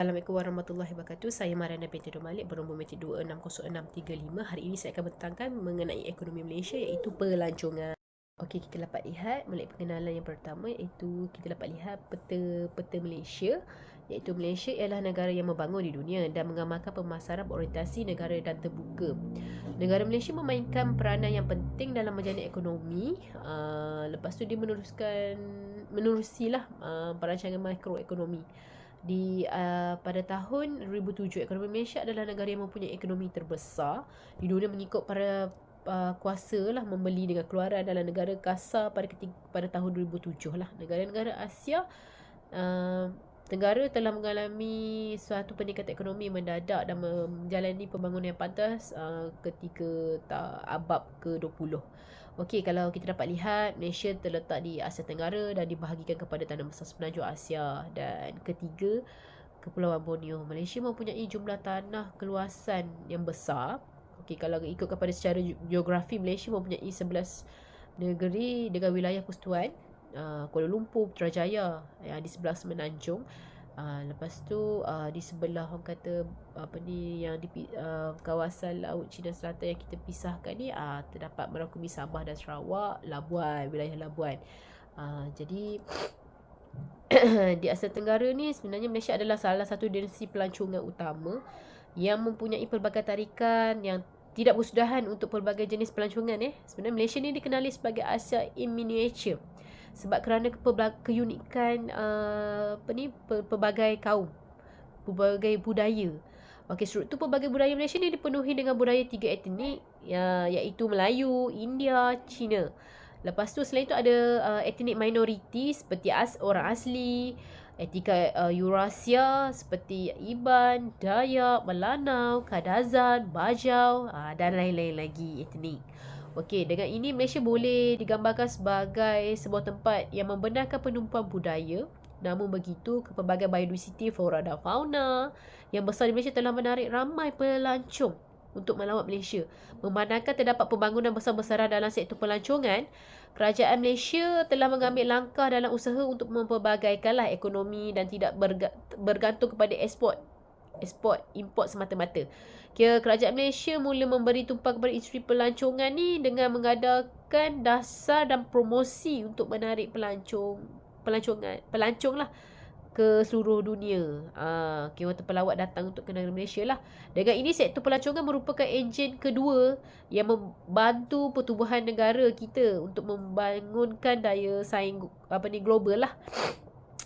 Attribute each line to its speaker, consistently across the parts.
Speaker 1: Assalamualaikum warahmatullahi wabarakatuh. Saya Mariana binti Malik bernombor metik 260635. Hari ini saya akan bertentangkan mengenai ekonomi Malaysia iaitu pelancongan. Okey, kita dapat lihat mulai pengenalan yang pertama iaitu kita dapat lihat peta Malaysia, iaitu Malaysia ialah negara yang membangun di dunia dan mengamalkan pemasaran berorientasi negara dan terbuka. Negara Malaysia memainkan peranan yang penting dalam menjalin ekonomi. Lepas tu dia menerusilah perancangan makroekonomi. Pada tahun 2007, ekonomi Malaysia adalah negara yang mempunyai ekonomi terbesar di dunia mengikut para kuasa lah membeli dengan keluaran dalam negara kasar pada tahun 2007 lah. Negara-negara Asia Tenggara telah mengalami suatu peningkatan ekonomi mendadak dan menjalani pembangunan yang pantas ketika abad ke-20. Okey, kalau kita dapat lihat, Malaysia terletak di Asia Tenggara dan dibahagikan kepada tanah besar semenanjung Asia. Dan ketiga, Kepulauan Borneo. Malaysia mempunyai jumlah tanah keluasan yang besar. Okey, kalau ikut kepada secara geografi, Malaysia mempunyai 11 negeri dengan wilayah persekutuan. Kuala Lumpur, Putrajaya yang di sebelah semenanjung. Lepas tu di sebelah orang kata yang di kawasan Laut Cina Selatan yang kita pisahkan ni terdapat merangkumi Sabah dan Sarawak, Labuan, wilayah Labuan. Jadi di Asia Tenggara ni sebenarnya Malaysia adalah salah satu destinasi pelancongan utama yang mempunyai pelbagai tarikan yang tidak bersudahan untuk pelbagai jenis pelancongan. Sebenarnya Malaysia ni dikenali sebagai Asia in miniature sebab kerana keunikan pelbagai kaum, pelbagai budaya. Okey, struktur pelbagai budaya Malaysia ni dipenuhi dengan budaya 3 etnik iaitu Melayu, India, Cina. Lepas tu selain tu ada etnik minoriti seperti orang asli, etnika Eurasia seperti Iban, Dayak, Melanau, Kadazan, Bajau dan lain-lain lagi etnik. Okey, dengan ini Malaysia boleh digambarkan sebagai sebuah tempat yang membenarkan penumpuan budaya. Namun begitu, pelbagai biodiversiti, flora dan fauna yang besar di Malaysia telah menarik ramai pelancong untuk melawat Malaysia. Memandangkan terdapat pembangunan besar-besaran dalam sektor pelancongan, kerajaan Malaysia telah mengambil langkah dalam usaha untuk mempelbagaikanlah ekonomi dan tidak bergantung kepada import semata-mata. Kerajaan Malaysia mula memberi tumpuan kepada industri pelancongan ni dengan mengadakan dasar dan promosi untuk menarik pelancong lah ke seluruh dunia. Orang pelawat datang untuk ke negara Malaysia lah. Dengan ini sektor pelancongan merupakan enjin kedua yang membantu pertumbuhan negara kita untuk membangunkan daya saing global lah.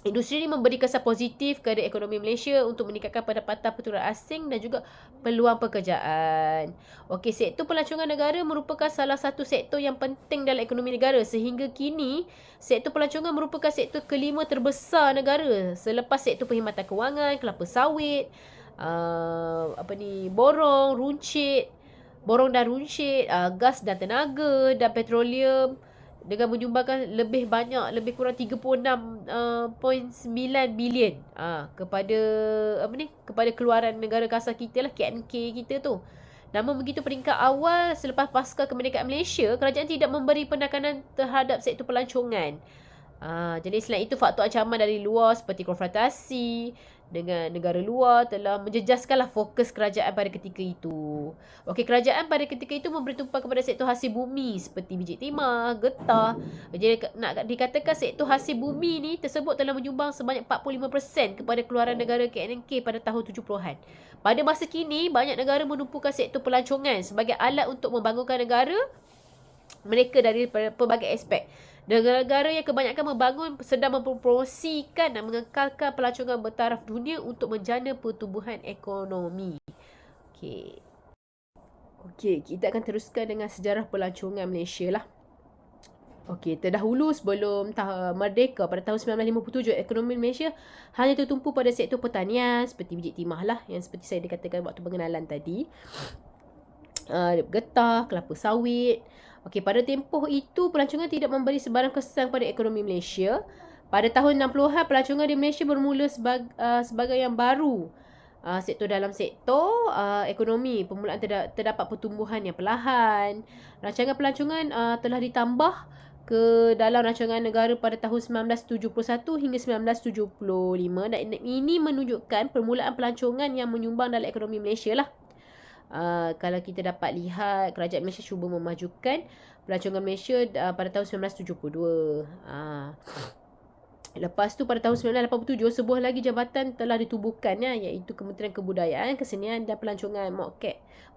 Speaker 1: Industri ini memberi kesan positif kepada ekonomi Malaysia untuk meningkatkan pendapatan pertukaran asing dan juga peluang pekerjaan. Okey, sektor pelancongan negara merupakan salah satu sektor yang penting dalam ekonomi negara sehingga kini sektor pelancongan merupakan sektor kelima terbesar negara selepas sektor perkhidmatan kewangan, kelapa sawit, borong dan runcit, gas dan tenaga dan petroleum, dengan menyumbangkan lebih kurang 36.9 bilion kepada keluaran negara kasar kita lah, KNK kita tu. Namun begitu, peringkat awal selepas pasca kemerdekaan Malaysia, kerajaan tidak memberi penekanan terhadap sektor pelancongan. Jadi selain itu, faktor ancaman dari luar seperti konfrontasi dengan negara luar telah menjejaskanlah fokus kerajaan pada ketika itu. Okey, kerajaan pada ketika itu memberi tumpuan kepada sektor hasil bumi seperti biji timah, getah. Jadi nak dikatakan sektor hasil bumi ni tersebut telah menyumbang sebanyak 45% kepada keluaran negara KNK pada tahun 70-an. Pada masa kini, banyak negara menumpukan sektor pelancongan sebagai alat untuk membangunkan negara mereka dari pelbagai aspek. Negara-negara yang kebanyakan membangun sedang mempromosikan dan mengekalkan pelancongan bertaraf dunia untuk menjana pertumbuhan ekonomi. Okey, kita akan teruskan dengan sejarah pelancongan Malaysia lah. Okey, terdahulu sebelum merdeka pada tahun 1957, ekonomi Malaysia hanya tertumpu pada sektor pertanian seperti biji timah lah, yang seperti saya dikatakan waktu pengenalan tadi. Getah, kelapa sawit. Okey, pada tempoh itu pelancongan tidak memberi sebarang kesan pada ekonomi Malaysia. Pada tahun 60-an, pelancongan di Malaysia bermula sebagai yang baru. Dalam sektor ekonomi, permulaan terdapat pertumbuhan yang perlahan. Rancangan pelancongan telah ditambah ke dalam rancangan negara pada tahun 1971 hingga 1975, dan ini menunjukkan permulaan pelancongan yang menyumbang dalam ekonomi Malaysia lah. Kalau kita dapat lihat, kerajaan Malaysia cuba memajukan pelancongan Malaysia pada tahun 1972. Lepas tu pada tahun 1987 sebuah lagi jabatan telah ditubuhkan ya, iaitu Kementerian Kebudayaan, Kesenian dan Pelancongan,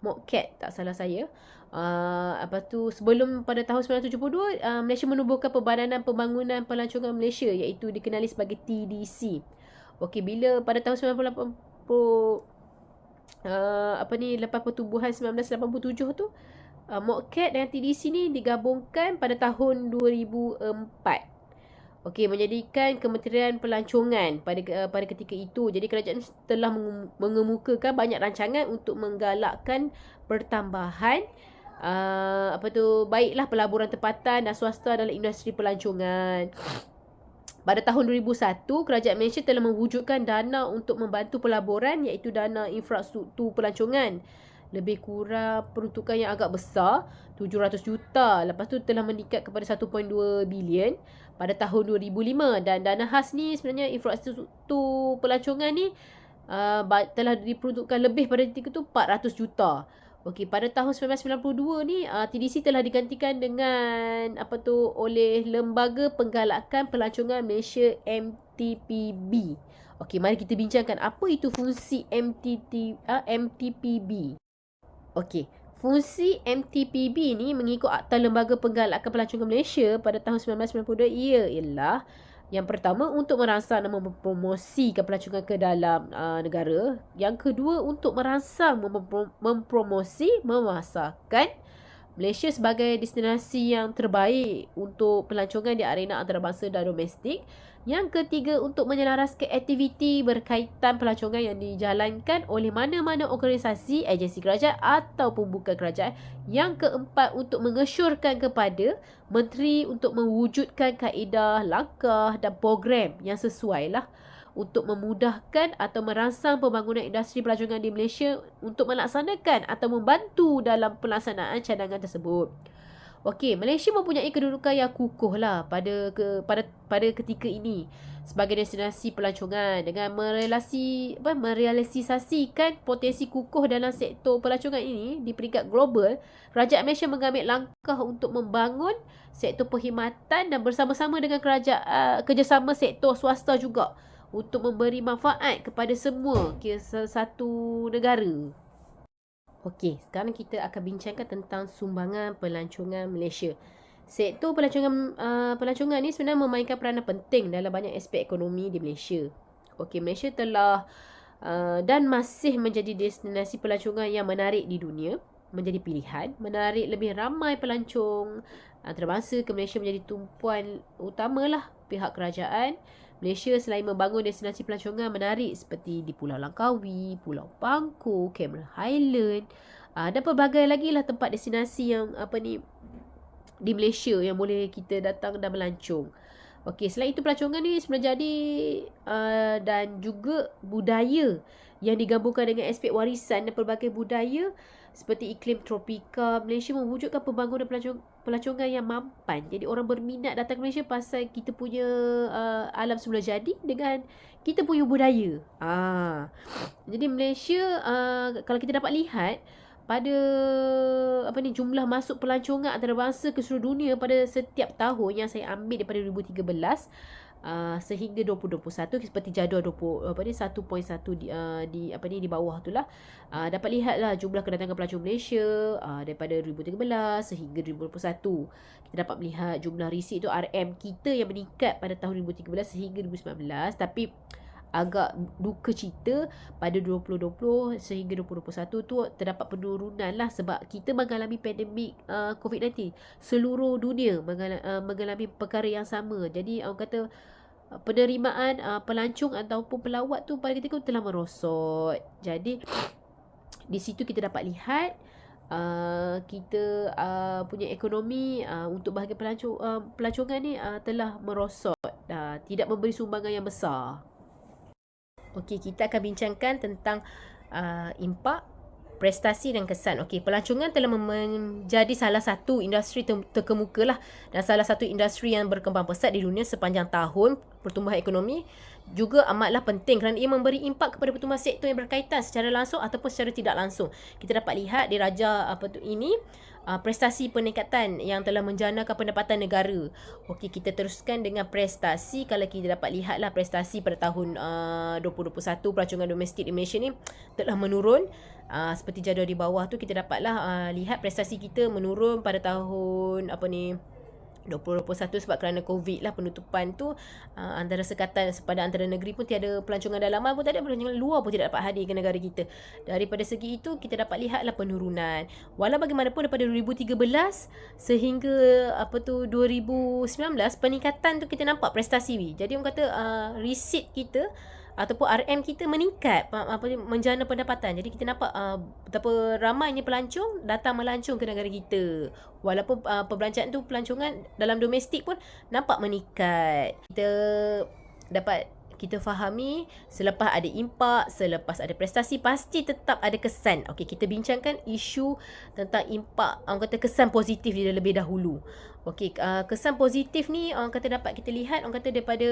Speaker 1: MOKCAT tak salah saya. Apa tu, sebelum pada tahun 1972 Malaysia menubuhkan Perbadanan Pembangunan Pelancongan Malaysia, iaitu dikenali sebagai TDC. Okey, bila pada tahun 1980 lepas pertubuhan 1987 tu, MOKCAT dan TDC ni digabungkan pada tahun 2004. Okey, menjadikan Kementerian Pelancongan pada ketika itu. Jadi kerajaan telah mengemukakan banyak rancangan untuk menggalakkan pertambahan baiklah pelaburan tempatan dan swasta dalam industri pelancongan. Pada tahun 2001, kerajaan Malaysia telah mewujudkan dana untuk membantu pelaburan, iaitu dana infrastruktur pelancongan. Lebih kurang peruntukan yang agak besar, 700 juta. Lepas tu telah meningkat kepada 1.2 bilion pada tahun 2005. Dan dana khas ni sebenarnya infrastruktur pelancongan ni telah diperuntukkan lebih pada ketika tu 400 juta. Okey, pada tahun 1992 ni TDC telah digantikan dengan oleh Lembaga Penggalakan Pelancongan Malaysia, MTPB. Okey, mari kita bincangkan apa itu fungsi MTPB. Okey, fungsi MTPB ni mengikut Akta Lembaga Penggalakan Pelancongan Malaysia pada tahun 1992 ialah yang pertama, untuk merangsang dan mempromosikan pelancongan ke dalam negara. Yang kedua, untuk merangsang, mempromosi, memasarkan Malaysia sebagai destinasi yang terbaik untuk pelancongan di arena antarabangsa dan domestik. Yang ketiga, untuk menyelaraskan aktiviti berkaitan pelancongan yang dijalankan oleh mana-mana organisasi, agensi kerajaan ataupun bukan kerajaan. Yang keempat, untuk mengesyorkan kepada menteri untuk mewujudkan kaedah, langkah dan program yang sesuai lah untuk memudahkan atau merangsang pembangunan industri pelancongan di Malaysia untuk melaksanakan atau membantu dalam pelaksanaan cadangan tersebut. Okey, Malaysia mempunyai kedudukan yang kukuh lah pada ketika ini sebagai destinasi pelancongan dengan merealisasikan potensi kukuh dalam sektor pelancongan ini di peringkat global. Kerajaan Malaysia mengambil langkah untuk membangun sektor perkhidmatan dan bersama-sama dengan kerjasama sektor swasta juga untuk memberi manfaat kepada semua satu negara. Okey, sekarang kita akan bincangkan tentang sumbangan pelancongan Malaysia. Sektor pelancongan ni sebenarnya memainkan peranan penting dalam banyak aspek ekonomi di Malaysia. Okey, Malaysia telah dan masih menjadi destinasi pelancongan yang menarik di dunia, menjadi pilihan menarik lebih ramai pelancong antarabangsa ke Malaysia menjadi tumpuan utamalah pihak kerajaan. Malaysia selain membangun destinasi pelancongan menarik seperti di Pulau Langkawi, Pulau Bangkok, Cameron Highland, dan pelbagai lagi lah tempat destinasi yang di Malaysia yang boleh kita datang dan melancong. Okey, selain itu pelancongan ni sebenarnya jadi dan juga budaya yang digabungkan dengan aspek warisan dan pelbagai budaya seperti iklim tropika. Malaysia mewujudkan pembangunan pelancongan yang mampan. Jadi orang berminat datang ke Malaysia pasal kita punya alam semula jadi dengan kita punya budaya. Jadi Malaysia kalau kita dapat lihat pada jumlah masuk pelancongan antarabangsa ke seluruh dunia pada setiap tahun yang saya ambil daripada 2013 sehingga 2021 seperti jadual 1.1 di bawah tu lah. Dapat lihatlah jumlah kedatangan pelancong Malaysia daripada 2013 sehingga 2021. Kita dapat melihat jumlah risik tu RM kita yang meningkat pada tahun 2013 sehingga 2019, tapi agak duka cita pada 2020 sehingga 2021 tu terdapat penurunan lah sebab kita mengalami pandemik COVID-19. Seluruh dunia mengalami perkara yang sama. Jadi orang kata penerimaan pelancong ataupun pelawat tu pada ketika itu telah merosot. Jadi di situ kita dapat lihat kita punya ekonomi untuk bahagian pelancongan ni telah merosot, tidak memberi sumbangan yang besar. Okey, kita akan bincangkan tentang impak Prestasi dan kesan. Okey, pelancongan telah menjadi salah satu industri terkemuka lah, dan salah satu industri yang berkembang pesat di dunia sepanjang tahun. Pertumbuhan ekonomi juga amatlah penting kerana ia memberi impak kepada pertumbuhan sektor yang berkaitan secara langsung ataupun secara tidak langsung. Kita dapat lihat di raja ini prestasi peningkatan yang telah menjanakan pendapatan negara. Okey, kita teruskan dengan prestasi. Kalau kita dapat lihatlah prestasi pada tahun 2021, pelancongan domestik di Malaysia ni telah menurun. Seperti jadual di bawah tu kita dapatlah lihat prestasi kita menurun pada tahun 2021 sebab kerana COVID lah, penutupan tu antara sekatan pada antara negeri pun tiada pelancongan dalaman pun tak ada, pelancongan luar pun tidak dapat hadir ke negara kita. Daripada segi itu kita dapat lihatlah penurunan. Walau bagaimanapun daripada 2013 sehingga 2019 peningkatan tu kita nampak prestasi ni. Jadi orang kata receipt kita ataupun RM kita meningkat, menjana pendapatan. Jadi kita nampak betapa ramainya pelancong datang melancong ke negara kita. Walaupun perbelanjaan tu pelancongan dalam domestik pun nampak meningkat. Kita fahami selepas ada impak, selepas ada prestasi, pasti tetap ada kesan. Okey, kita bincangkan isu tentang impak, orang kata kesan positif dia lebih dahulu. Okey, kesan positif ni orang kata dapat kita lihat, orang kata daripada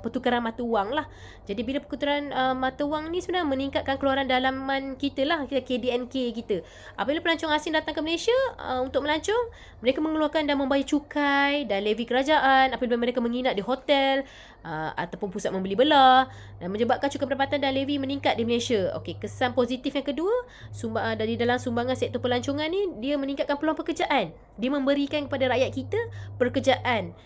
Speaker 1: pertukaran mata wang lah. Jadi bila pertukaran mata wang ni sebenarnya meningkatkan keluaran dalaman kita lah, KDNK kita. Apabila pelancong asing datang ke Malaysia untuk melancong, mereka mengeluarkan dan membayar cukai dan levy kerajaan apabila mereka menginap di hotel ataupun pusat membeli belah, dan menyebabkan cukai pendapatan dan levy meningkat di Malaysia. Okey, kesan positif yang kedua, dari dalam sumbangan sektor pelancongan ni, dia meningkatkan peluang pekerjaan. Dia memberikan kepada rakyat kita pekerjaan.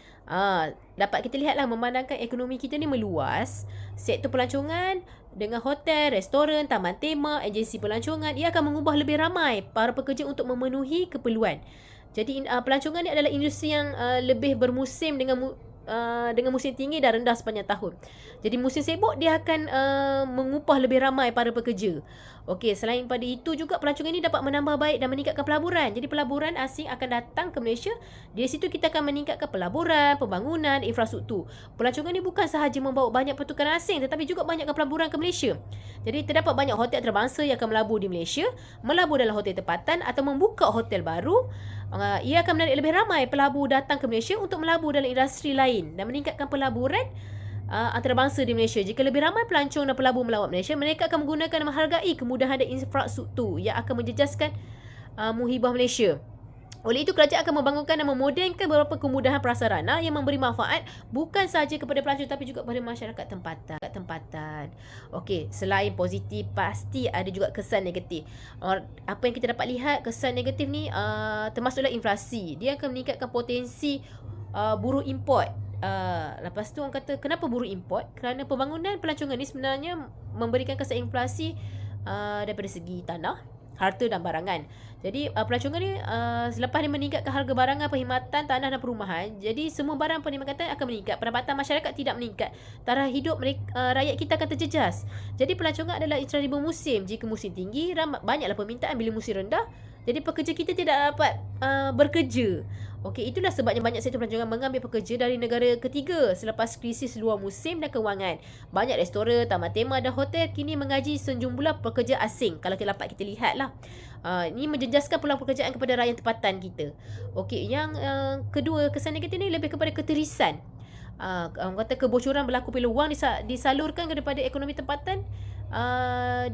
Speaker 1: Dapat kita lihatlah memandangkan ekonomi kita ni meluas, sektor pelancongan dengan hotel, restoran, taman tema, agensi pelancongan, ia akan mengubah lebih ramai para pekerja untuk memenuhi keperluan. Jadi pelancongan ni adalah industri yang lebih bermusim dengan musim tinggi dan rendah sepanjang tahun. Jadi musim sibuk dia akan mengupah lebih ramai para pekerja. Okey, selain pada itu juga pelancongan ini dapat menambah baik dan meningkatkan pelaburan. Jadi pelaburan asing akan datang ke Malaysia. Di situ kita akan meningkatkan pelaburan, pembangunan, infrastruktur. Pelancongan ini bukan sahaja membawa banyak pertukaran asing tetapi juga banyakkan pelaburan ke Malaysia. Jadi terdapat banyak hotel antarabangsa yang akan melabur di Malaysia, melabur dalam hotel tempatan atau membuka hotel baru. Ia akan menarik lebih ramai pelabur datang ke Malaysia untuk melabur dalam industri lain dan meningkatkan pelaburan antarabangsa di Malaysia. Jika lebih ramai pelancong dan pelabur melawat Malaysia, mereka akan menggunakan dan menghargai kemudahan dan infrastruktur yang akan menjejaskan muhibah Malaysia. Oleh itu, kerajaan akan membangunkan dan memodernkan beberapa kemudahan prasarana yang memberi manfaat bukan sahaja kepada pelancong tapi juga kepada masyarakat tempatan. Okey, selain positif, pasti ada juga kesan negatif. Apa yang kita dapat lihat, kesan negatif ni termasuklah inflasi. Dia akan meningkatkan potensi buruh import. Lepas tu orang kata kenapa buruh import? Kerana pembangunan pelancongan ni sebenarnya memberikan kesan inflasi daripada segi tanah, harta dan barangan. Jadi pelancongan ni selepas dia meningkatkan harga barangan, perkhidmatan, tanah dan perumahan, jadi semua barang peningkatan akan meningkat. Pendapatan masyarakat tidak meningkat. Taraf hidup rakyat kita akan terjejas. Jadi pelancongan adalah industri bermusim. Jika musim tinggi, banyaklah permintaan. Bila musim rendah, jadi pekerja kita tidak dapat bekerja. Okey, itulah sebabnya banyak sektor pelancongan mengambil pekerja dari negara ketiga selepas krisis luar musim dan kewangan. Banyak restoran, taman tema dan hotel kini mengaji sejumlah pekerja asing. Kalau kita dapat kita lihatlah. Ini menjejaskan peluang pekerjaan kepada rakyat tempatan kita. Okey, yang kedua, kesan negatif ni lebih kepada keterisan. Orang kata kebocoran berlaku bila wang disalurkan kepada ekonomi tempatan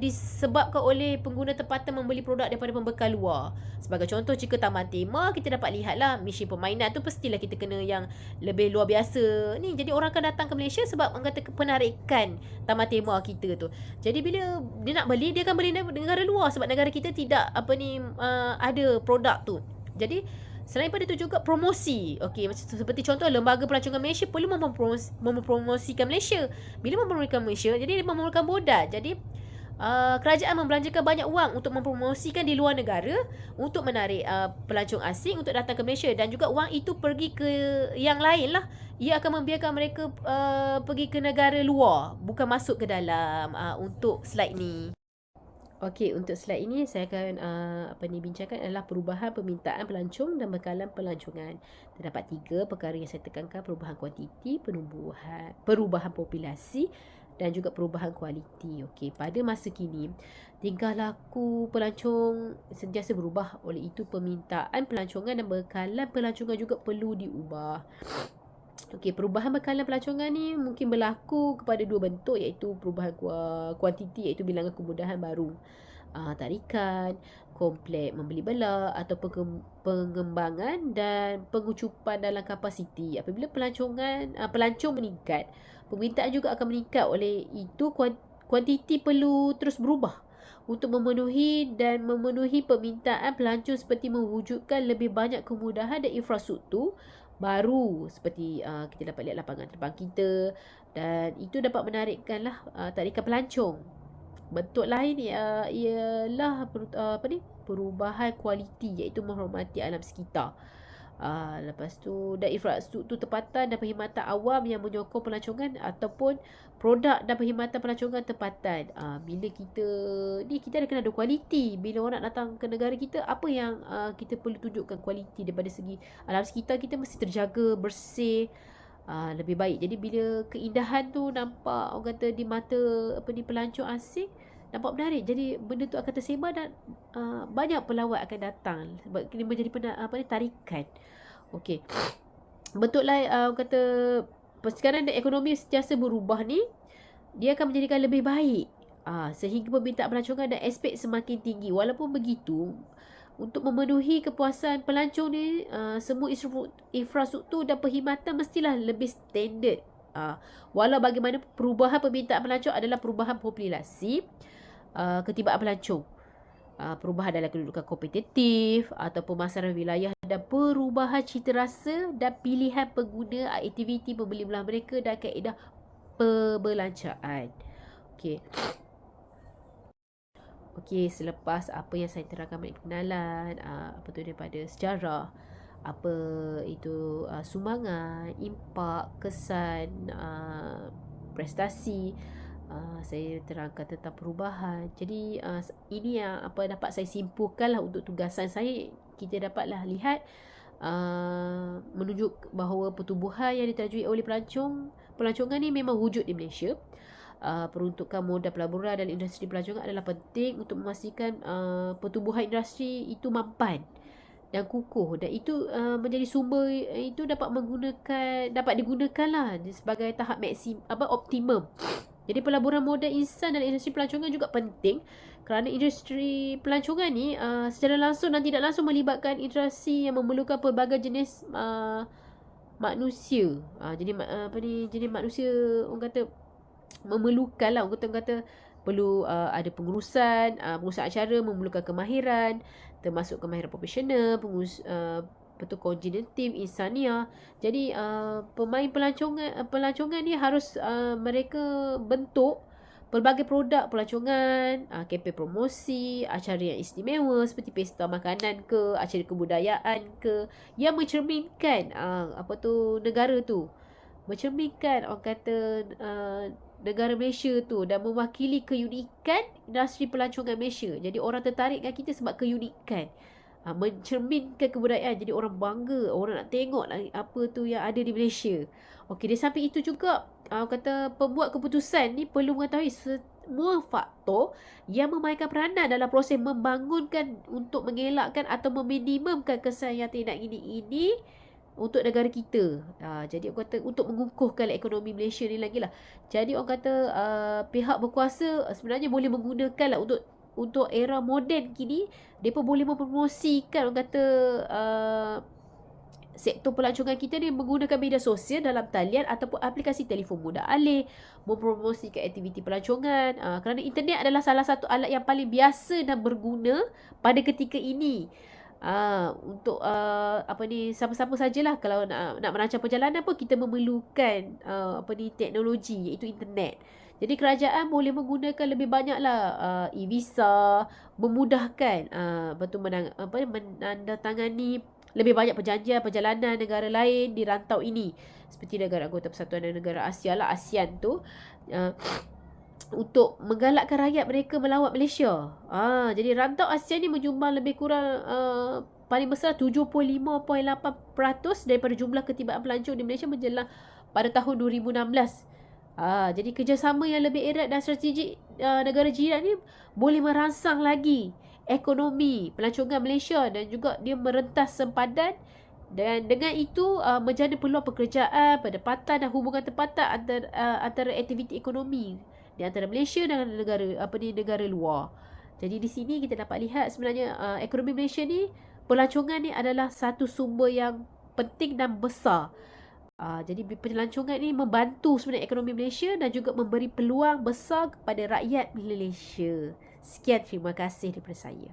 Speaker 1: disebabkan oleh pengguna tempatan membeli produk daripada pembekal luar. Sebagai contoh, jika taman tema, kita dapat lihatlah mesin permainan tu pastilah kita kena yang lebih luar biasa ni. Jadi orang akan datang ke Malaysia sebab orang kata penarikan taman tema kita tu. Jadi bila dia nak beli, dia akan beli dari negara luar sebab negara kita tidak ada produk tu. Jadi selain pada itu juga promosi. Okey, seperti contoh lembaga pelancongan Malaysia perlu mempromosikan Malaysia. Bila mempromosikan Malaysia, jadi dia memerlukan modal. Jadi kerajaan membelanjakan banyak wang untuk mempromosikan di luar negara untuk menarik pelancong asing untuk datang ke Malaysia, dan juga wang itu pergi ke yang lain lah. Ia akan membiarkan mereka pergi ke negara luar, bukan masuk ke dalam. Untuk slide ni. Okey, untuk slide ini saya akan bincangkan adalah perubahan permintaan pelancong dan bekalan pelancongan. Terdapat 3 perkara yang saya tekankan: perubahan kuantiti, perubahan populasi dan juga perubahan kualiti. Okey, pada masa kini, tingkah laku pelancong sentiasa berubah. Oleh itu, permintaan pelancongan dan bekalan pelancongan juga perlu diubah. Okey, perubahan bekalan pelancongan ni mungkin berlaku kepada dua bentuk, iaitu perubahan kuantiti, iaitu bilangan kemudahan baru, tarikan, komplek membeli belah atau pengembangan dan pengucupan dalam kapasiti. Apabila pelancong meningkat, permintaan juga akan meningkat. Oleh itu, kuantiti perlu terus berubah untuk memenuhi permintaan pelancong, seperti mewujudkan lebih banyak kemudahan dan infrastruktur baru, seperti kita dapat lihat lapangan terbang kita, dan itu dapat menarikkanlah tarikan pelancong. Bentuk lain ialah perubahan kualiti, iaitu menghormati alam sekitar. Lepas tu, dan infrastruktur tempatan dan perkhidmatan awam yang menyokong pelancongan, ataupun produk dan perkhidmatan pelancongan tempatan. Bila kita ada kena ada kualiti. Bila orang nak datang ke negara kita, apa yang kita perlu tunjukkan kualiti daripada segi alam sekitar kita mesti terjaga, bersih, lebih baik. Jadi bila keindahan tu nampak, orang kata, di mata pelancong asing, nampak menarik, jadi benda tu akan tersebar dan banyak pelawat akan datang, sebab ini menjadi tarikan. Okey, bentuk lain, orang kata, sekarang ekonomi sentiasa berubah ni, dia akan menjadikan lebih baik, sehingga permintaan pelancongan dan aspek semakin tinggi. Walaupun begitu, untuk memenuhi kepuasan pelancong ni, semua infrastruktur dan perkhidmatan mestilah lebih standard. Walau bagaimana, perubahan permintaan pelancong adalah perubahan populasi, ketibaan pelancong, perubahan dalam kedudukan kompetitif atau pemasaran wilayah, dan perubahan cita rasa dan pilihan pengguna, aktiviti pembeli belah mereka dan kaedah perbelanjaan. Okey, selepas apa yang saya terangkan mengenai pengenalan, daripada sejarah, apa itu sumbangan, impak, kesan, prestasi, saya terangkan tentang perubahan. Jadi ini yang dapat saya simpulkanlah untuk tugasan saya. Kita dapatlah lihat, menunjuk bahawa pertumbuhan yang diterajui oleh pelancongan ni memang wujud di Malaysia. Peruntukan modal pelaburan dan industri pelancongan adalah penting untuk memastikan pertumbuhan industri itu mampan dan kukuh, dan itu menjadi sumber itu dapat digunakanlah sebagai tahap optimum. Jadi pelaburan modal insan dalam industri pelancongan juga penting, kerana industri pelancongan ni secara langsung dan tidak langsung melibatkan interaksi yang memerlukan pelbagai jenis manusia. Jenis manusia, orang kata, memerlukan lah, orang kata perlu ada pengurusan acara, memerlukan kemahiran, termasuk kemahiran profesional, kognitif, insania. Jadi pemain pelancongan ni harus mereka bentuk pelbagai produk pelancongan, kempen promosi, acara yang istimewa seperti pesta makanan ke, acara kebudayaan ke, yang mencerminkan negara tu, mencerminkan, orang kata, negara Malaysia tu, dan mewakili keunikan industri pelancongan Malaysia. Jadi orang tertarik dengan kita sebab keunikan, mencerminkan kebudayaan. Jadi orang bangga, orang nak tengok apa tu yang ada di Malaysia. Okey, di samping itu juga, kata, pembuat keputusan ni perlu mengetahui semua faktor yang memainkan peranan dalam proses membangunkan, untuk mengelakkan atau meminimumkan kesan yang tidak ini untuk negara kita. Jadi orang kata, untuk mengukuhkan ekonomi Malaysia ni lagi lah. Jadi orang kata, pihak berkuasa sebenarnya boleh menggunakan lah untuk era moden kini. Mereka boleh mempromosikan, orang kata, sektor pelancongan kita ni menggunakan media sosial dalam talian ataupun aplikasi telefon mudah alih, mempromosikan aktiviti pelancongan, kerana internet adalah salah satu alat yang paling biasa dan berguna pada ketika ini. Untuk siapa-siapa sajalah, kalau nak merancang perjalanan pun kita memerlukan teknologi, iaitu internet. Jadi kerajaan boleh menggunakan lebih banyaklah e-visa, memudahkan menandatangani lebih banyak perjanjian perjalanan negara lain di rantau ini, seperti negara anggota Persatuan dan negara Asia lah, ASEAN tu, untuk menggalakkan rakyat mereka melawat Malaysia. Jadi rantau ASEAN ni menyumbang lebih kurang paling besar 75.8% daripada jumlah ketibaan pelancong di Malaysia menjelang pada tahun 2016. Jadi kerjasama yang lebih erat dan strategik negara jiran ni boleh merangsang lagi ekonomi pelancongan Malaysia, dan juga dia merentas sempadan, dan dengan itu menjadi peluang pekerjaan, pendapatan dan hubungan tempatan antara aktiviti ekonomi di antara Malaysia dan negara luar. Jadi di sini kita dapat lihat sebenarnya ekonomi Malaysia ni, pelancongan ni adalah satu sumber yang penting dan besar. Jadi pelancongan ni membantu sebenarnya ekonomi Malaysia dan juga memberi peluang besar kepada rakyat Malaysia. Sekian, terima kasih daripada saya.